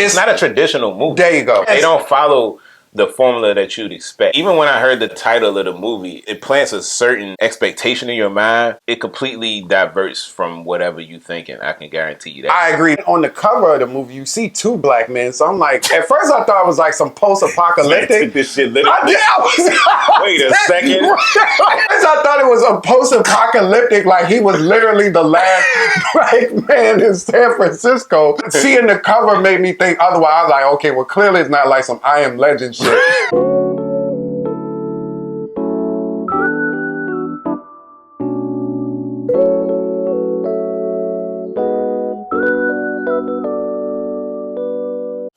It's not a traditional movie. There you go. They don't follow the formula that you'd expect. Even when I heard the title of the movie, it plants a certain expectation in your mind. It completely diverts from whatever you thinking. I can guarantee you that. I agree. On the cover of the movie, you see two black men. So I'm like, at first I thought it was like some post-apocalyptic. This shit literally. Wait a second. At first I thought it was a post-apocalyptic, like he was literally the last black man in San Francisco. Seeing the cover made me think otherwise. I was like, okay, well clearly it's not like some I Am Legend shit.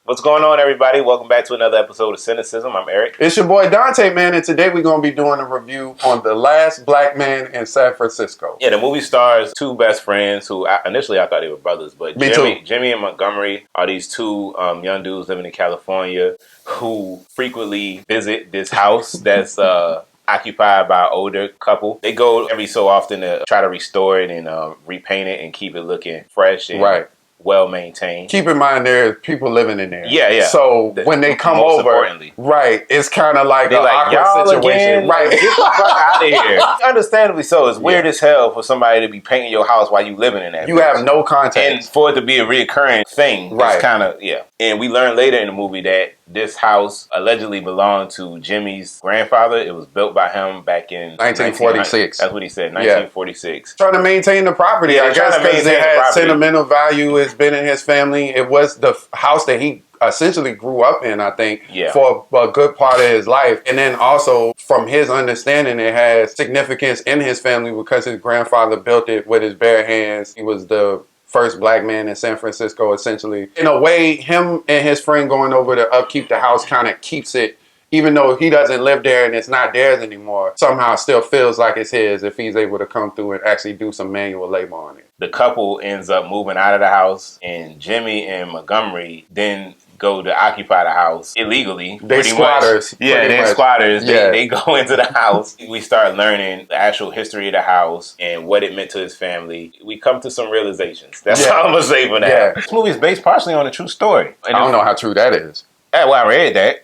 What's going on, everybody? Welcome back to another episode of Cinecism. I'm Eric. It's your boy Dante, man, and today we're going to be doing a review on The Last Black Man in San Francisco. Yeah, the movie stars two best friends who initially I thought they were brothers, but Jimmy and Montgomery are these two young dudes living in California who frequently visit this house that's occupied by an older couple. They go every so often to try to restore it and repaint it and keep it looking fresh and well maintained. Keep in mind there's people living in there. Yeah. So when they come over, it's kind of like an awkward situation. Again? Right. Get the fuck out of here. Understandably so. It's weird as hell for somebody to be painting your house while you living in that. You have no context. And for it to be a reoccurring thing, it's kind of, And we learn later in the movie that this house allegedly belonged to Jimmy's grandfather. It was built by him back in 1946. That's what he said, 1946. Trying to maintain the property, I guess, because it had sentimental value. It's been in his family. It was the house that he essentially grew up in, I think, for a good part of his life. And then also, from his understanding, it has significance in his family because his grandfather built it with his bare hands. He was the first black man in San Francisco, essentially. In a way, him and his friend going over to upkeep the house kind of keeps it, even though he doesn't live there and it's not theirs anymore, somehow still feels like it's his if he's able to come through and actually do some manual labor on it. The couple ends up moving out of the house, and Jimmy and Montgomery then go to occupy the house illegally. They're squatters. They're squatters. They go into the house. We start learning the actual history of the house and what it meant to his family. We come to some realizations. That's all I'm going to say for that. This movie is based partially on a true story. And I don't know how true that is. Well, I read that.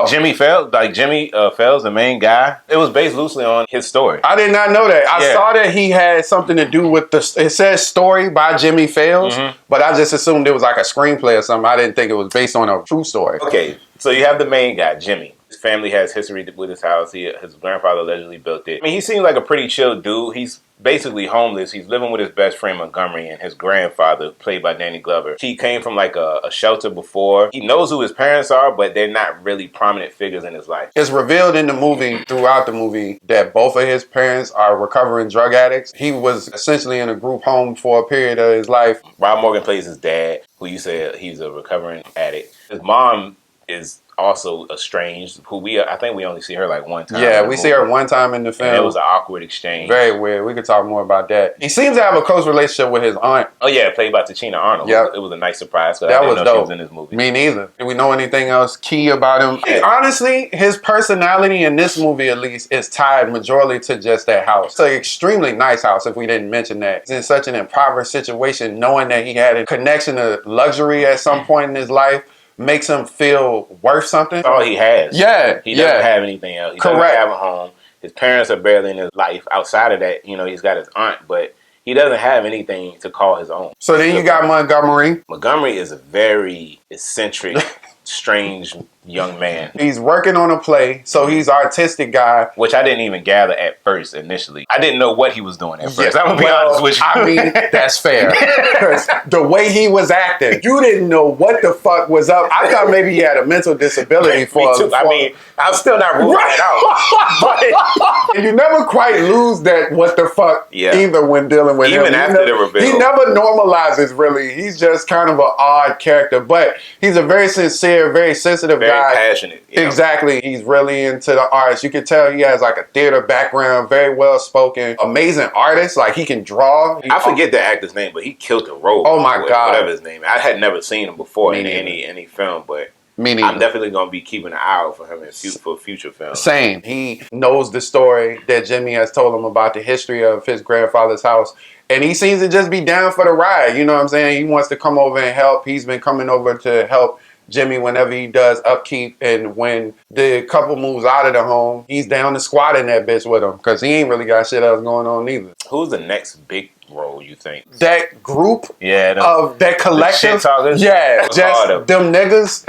Jimmy Fels, the main guy, it was based loosely on his story. I did not know that. I saw that he had something to do with it says story by Jimmy Fels, but I just assumed it was like a screenplay or something. I didn't think it was based on a true story. Okay, so you have the main guy, Jimmy. His family has history with his house. His grandfather allegedly built it. I mean, he seems like a pretty chill dude. He's basically homeless. He's living with his best friend Montgomery and his grandfather, played by Danny Glover. He came from like a shelter before. He knows who his parents are, but they're not really prominent figures in his life. It's revealed in the movie, throughout the movie, that both of his parents are recovering drug addicts. He was essentially in a group home for a period of his life. Rob Morgan plays his dad, who you said he's a recovering addict. His mom is also estranged, I think we only see her like one time. Yeah, we see her one time in the film. And it was an awkward exchange. Very weird. We could talk more about that. He seems to have a close relationship with his aunt. Oh yeah, played by Tachina Arnold. Yep. It was a nice surprise. That was dope. She was in this movie. Me neither. Do we know anything else key about him? Yeah. Honestly, his personality in this movie, at least, is tied majorly to just that house. It's an extremely nice house, if we didn't mention that. He's in such an impoverished situation, knowing that he had a connection to luxury at some point in his life makes him feel worth something. All he has. Yeah. He doesn't have anything else. He doesn't have a home. His parents are barely in his life. Outside of that, he's got his aunt, but he doesn't have anything to call his own. So then you got Montgomery. Montgomery is a very eccentric, strange young man. He's working on a play, so he's artistic guy. Which I didn't even gather at first initially. I didn't know what he was doing at first. I'm going to be honest with you. I mean, that's fair. Because the way he was acting, you didn't know what the fuck was up. I thought maybe he had a mental disability for... Me too. I mean, I'm still not ruling it out. But you never quite lose that what the fuck either when dealing with him. Even after the reveal. He never normalizes, really. He's just kind of an odd character. But he's a very sincere, very sensitive guy. Very passionate. Exactly. He's really into the arts. You can tell he has like a theater background, very well spoken, amazing artist. Like he can draw. I forget the actor's name, but he killed the role. Oh my God. Whatever his name. I had never seen him before in any film, but I'm definitely going to be keeping an eye out for him for future films. Same. He knows the story that Jimmy has told him about the history of his grandfather's house. And he seems to just be down for the ride. You know what I'm saying? He wants to come over and help. He's been coming over to help Jimmy whenever he does upkeep, and when the couple moves out of the home, he's down to squat in that bitch with him because he ain't really got shit else going on either. Who's the next big role you think? That group of that collective, just them niggas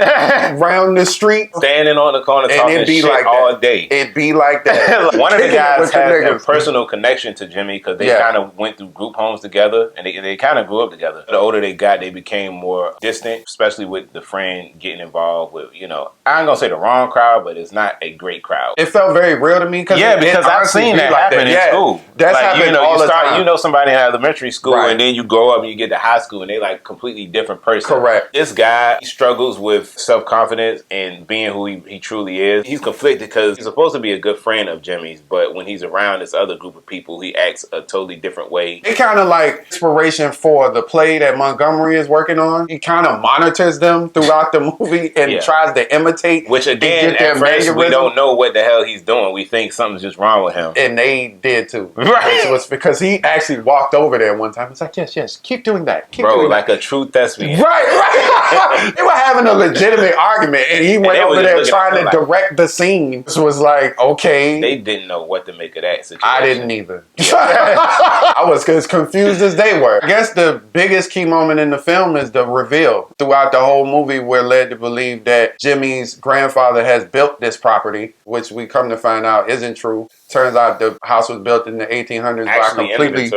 around the street standing on the corner talking shit like all day. It be like that. One of the guys has a personal connection to Jimmy because they kind of went through group homes together and they kind of grew up together. The older they got, they became more distant, especially with the friend getting involved with, I ain't gonna say the wrong crowd, but it's not a great crowd. It felt very real to me because I've seen that happen in school. That's happened all the time. Somebody in elementary school and then you grow up and you get to high school and they like completely different person. Correct. This guy struggles with self-confidence and being who he truly is. He's conflicted because he's supposed to be a good friend of Jimmy's, but when he's around this other group of people, he acts a totally different way. It kind of like inspiration for the play that Montgomery is working on. He kind of monitors them throughout the movie and tries to imitate. Which again, at first we don't know what the hell he's doing. We think something's just wrong with him. And they did too. Right. Which was because he actually walked over there one time. It's like, yes, keep doing that. Keep doing like that. A true thespian. Right. They were having a legitimate argument and he went over there trying to direct the scene. This was like, okay. They didn't know what to make of that situation. I didn't either. I was as confused as they were. I guess the biggest key moment in the film is the reveal. Throughout the whole movie, we're led to believe that Jimmy's grandfather has built this property, which we come to find out isn't true. Turns out the house was built in the 1800s by a completely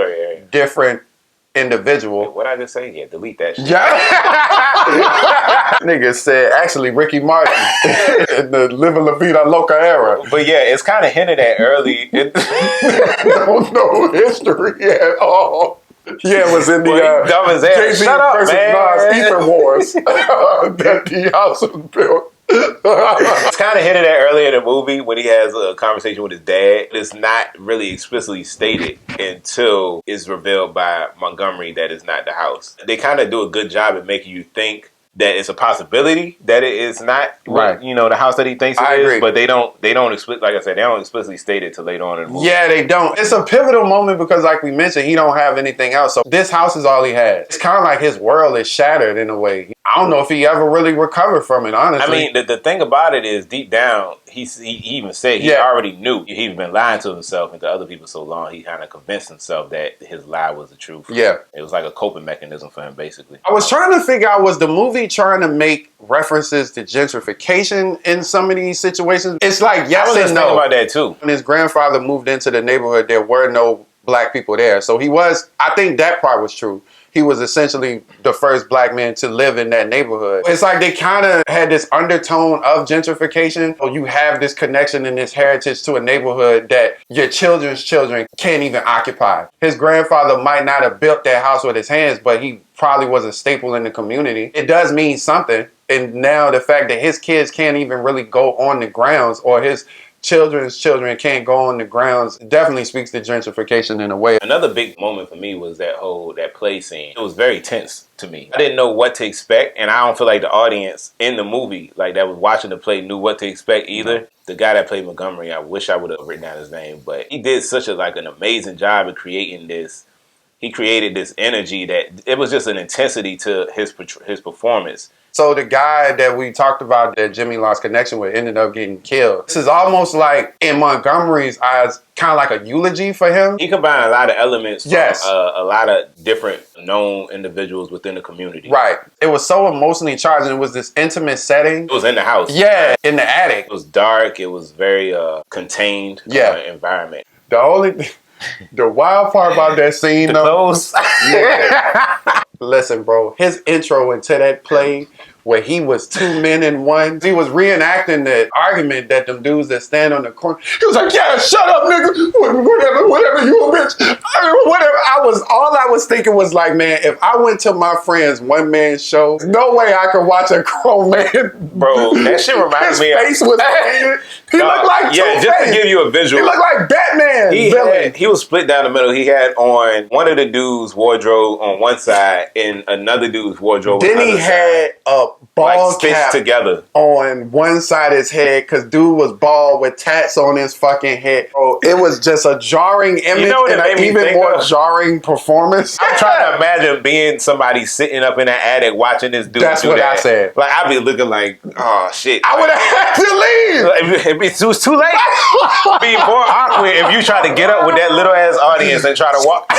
different individual. What I just say? Yeah, delete that shit. Yeah. Nigga said, actually, Ricky Martin in the Live La Vida Loca era. But yeah, it's kind of hinted at early. Don't know history at all. Yeah, it was in the dumb as ass. JB versus Nas Ether Wars that the house was built. It's kind of hinted at earlier in the movie when he has a conversation with his dad. It's not really explicitly stated until it's revealed by Montgomery that it's not the house. They kind of do a good job at making you think that it's a possibility that it is not the house that he thinks it is, but they don't like I said, they don't explicitly state it till later on in the movie. Yeah, they don't. It's a pivotal moment because like we mentioned, he don't have anything else. So this house is all he has. It's kind of like his world is shattered in a way. I don't know if he ever really recovered from it, honestly. I mean, the thing about it is deep down, he even said he already knew. He'd been lying to himself and to other people so long, he kind of convinced himself that his lie was the truth. Yeah. It was like a coping mechanism for him, basically. I was trying to figure out, was the movie trying to make references to gentrification in some of these situations? It's like, yes and no. I was just thinking about that, too. When his grandfather moved into the neighborhood, there were no black people there. So I think that part was true. He was essentially the first black man to live in that neighborhood. It's like they kind of had this undertone of gentrification. So you have this connection and this heritage to a neighborhood that your children's children can't even occupy. His grandfather might not have built that house with his hands, but he probably was a staple in the community. It does mean something. And now the fact that his kids can't even really go on the grounds, or his children's children can't go on the grounds, definitely speaks to gentrification in a way. Another big moment for me was that play scene. It was very tense to me. I didn't know what to expect, and I don't feel like the audience in the movie, like that was watching the play, knew what to expect either. The guy that played Montgomery, I wish I would have written down his name, but he did such an amazing job of creating this. He created this energy that it was just an intensity to his performance. So the guy that we talked about that Jimmy lost connection with ended up getting killed. This is almost like, in Montgomery's eyes, kind of like a eulogy for him. He combined a lot of elements from a lot of different known individuals within the community. Right. It was so emotionally charged, and it was this intimate setting. It was in the house. Yeah, in the attic. It was dark. It was very contained environment. The wild part about that scene, listen, bro, his intro into that play where he was two men in one, he was reenacting that argument that them dudes that stand on the corner. He was like, yeah, shut up, nigga. Whatever, you a bitch. Whatever. All I was thinking was like, man, if I went to my friend's one-man show, no way I could watch a grown man. Bro, that shit reminds me of... His face was painted. He looked like Two-Face. Yeah, just to give you a visual. He looked like Batman. He was split down the middle. He had on one of the dude's wardrobe on one side and another dude's wardrobe on the other side. Then he had a ball cap together on one side of his head because dude was bald with tats on his fucking head. Oh, it was just a jarring image and an even more jarring performance. I'm trying to imagine being somebody sitting up in that attic watching this dude. That's what I said. Like I'd be looking like, oh shit. I would have had to leave. It was too late. It'd be more awkward if you try to get up with that little ass audience and try to walk.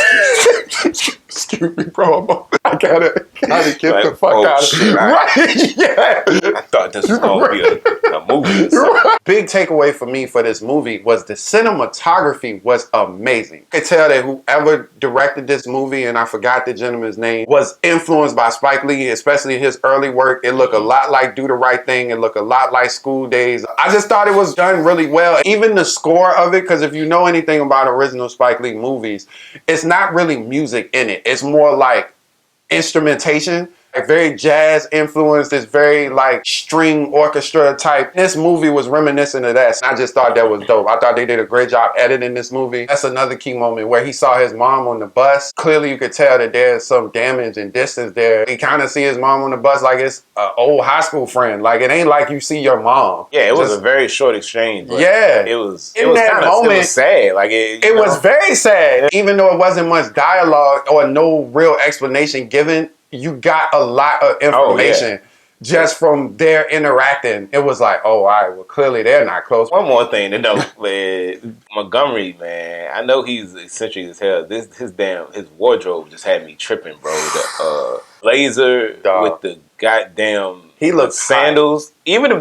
Excuse me, bro. I gotta get the fuck out of here. Right? Yeah. I thought this was gonna be a movie. Right. Big takeaway for me for this movie was the cinematography was amazing. You could tell that whoever directed this movie, and I forgot the gentleman's name, was influenced by Spike Lee, especially his early work. It looked a lot like Do the Right Thing. It looked a lot like School Days. I just thought it was done really well. Even the score of it, because if you know anything about original Spike Lee movies, it's not really music in it. It's more like instrumentation. Like very jazz influenced, it's very like string orchestra type. This movie was reminiscent of that. I just thought that was dope. I thought they did a great job editing this movie. That's another key moment where he saw his mom on the bus. Clearly you could tell that there's some damage and distance there. He kind of see his mom on the bus like it's an old high school friend. Like it ain't like you see your mom. Yeah, it was a very short exchange. But yeah. It was sad. Like it was very sad. Even though it wasn't much dialogue or no real explanation given, you got a lot of information just from their interacting. It was like, oh, all right, well, clearly they're not close. One more thing to know, man, Montgomery, man, I know he's eccentric as hell. His wardrobe just had me tripping, bro. The blazer with the goddamn sandals. Hot. Even the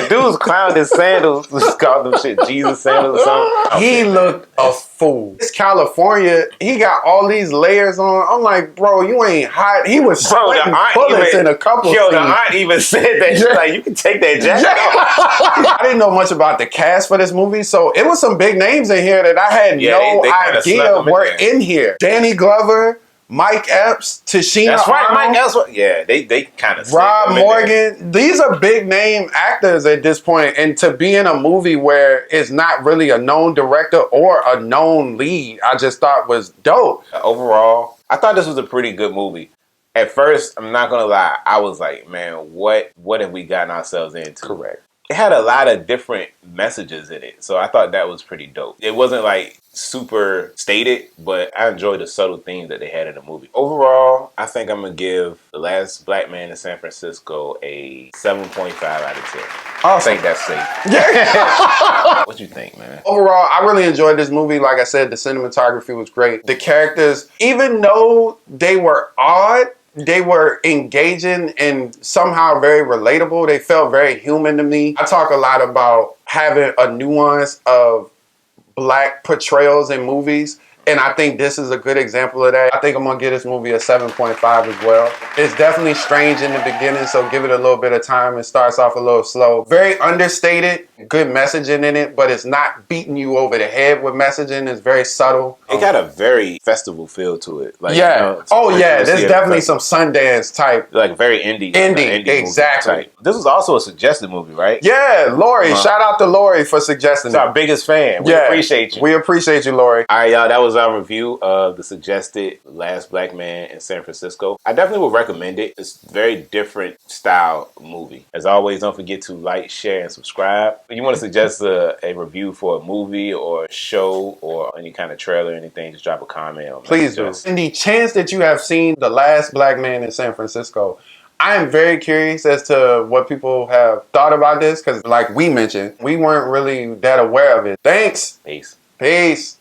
dudes clowned his sandals. Just called them shit Jesus sandals or something. He looked a fool. It's California. He got all these layers on. I'm like, bro, you ain't hot. He was sweating bullets in a couple scenes. The aunt even said that. She's like, you can take that jacket off. I didn't know much about the cast for this movie, so it was some big names in here that I had no idea were in here. Danny Glover, Mike Epps, Tashina That's right, Arnold, Mike Epps. Yeah, they kind of Rob Morgan. These are big name actors at this point, and to be in a movie where it's not really a known director or a known lead, I just thought was dope. Overall, I thought this was a pretty good movie. At first, I'm not gonna lie, I was like, man, what have we gotten ourselves into? Correct. It had a lot of different messages in it, so I thought that was pretty dope. It wasn't like super stated, but I enjoyed the subtle themes that they had in the movie. Overall, I think I'm gonna give The Last Black Man in San Francisco a 7.5 out of 10. Awesome. I think that's safe. Yeah. What you think, man? Overall, I really enjoyed this movie. Like I said, the cinematography was great. The characters, even though they were odd, they were engaging and somehow very relatable. They felt very human to me. I talk a lot about having a nuance of Black portrayals in movies, and I think this is a good example of that. I think I'm gonna give this movie a 7.5 as well. It's definitely strange in the beginning, so give it a little bit of time. It starts off a little slow. Very understated, good messaging in it, but it's not beating you over the head with messaging. It's very subtle. It got a very festival feel to it. Like, yeah. There's definitely some Sundance type. Like very indie. Indie exactly. This was also a suggested movie, right? Yeah, Lori. Shout out to Lori for suggesting it. She's our biggest fan. We appreciate you. We appreciate you, Lori. All right, y'all. That was our review of the suggested Last Black Man in San Francisco. I definitely would recommend it. It's a very different style movie. As always, don't forget to like, share, and subscribe. If you want to suggest a review for a movie or a show or any kind of trailer or anything, just drop a comment on Please do. In the chance that you have seen The Last Black Man in San Francisco, I am very curious as to what people have thought about this, because like we mentioned, we weren't really that aware of it. Thanks. Peace. Peace.